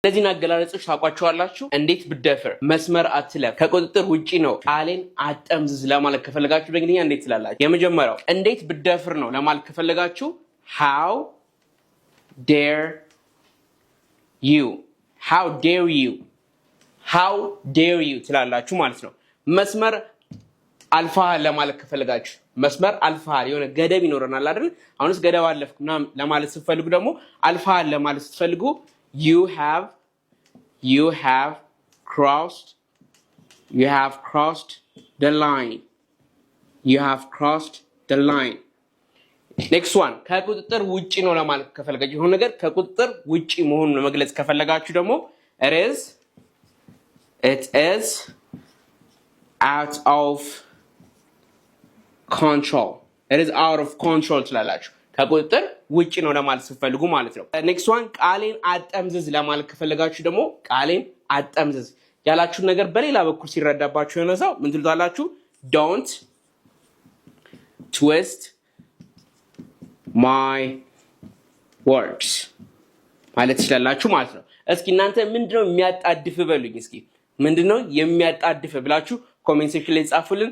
እነዚህን አገላለጾች ታውቋቸዋላችሁ። እንዴት ብደፍር፣ መስመር አትለፍ፣ ከቁጥጥር ውጪ ነው፣ ቃሌን አጠምዝዝ ለማለት ከፈለጋችሁ በእንግሊዝኛ እንዴት ትላላችሁ? የመጀመሪያው እንዴት ብደፍር ነው ለማለት ከፈለጋችሁ how dare you how dare you how dare you ትላላችሁ ማለት ነው። መስመር አልፈሃል ለማለት ከፈለጋችሁ መስመር አልፈሃል የሆነ ገደብ ይኖረናል አይደል? አሁንስ ገደብ አለፍኩ ለማለት ስትፈልጉ ደግሞ አልፈሃል ለማለት ስትፈልጉ you have crossed the line. You have crossed the line. Next one ከቁጥጥር ውጪ ነው ለማለት ከፈለጋችሁ የሆነ ነገር ከቁጥጥር ውጪ መሆኑን ለመግለጽ ከፈለጋችሁ ደግሞ it is out of control. It is out of control ትላላችሁ። ከቁጥጥር ውጪ ነው ለማለት ስትፈልጉ ማለት ነው። ኔክስት ዋን ቃሌን አጠምዝዝ ለማለት ከፈለጋችሁ ደግሞ ቃሌን አጠምዝዝ ያላችሁን ነገር በሌላ በኩል ሲረዳባችሁ የሆነ ሰው ምን ትሉታላችሁ? don't twist my words ማለት ትችላላችሁ ማለት ነው። እስኪ እናንተ ምንድነው የሚያጣድፍ በሉኝ። እስኪ ምንድነው የሚያጣድፍ ብላችሁ ኮሜንት ሴክሽን ላይ ጻፉልን።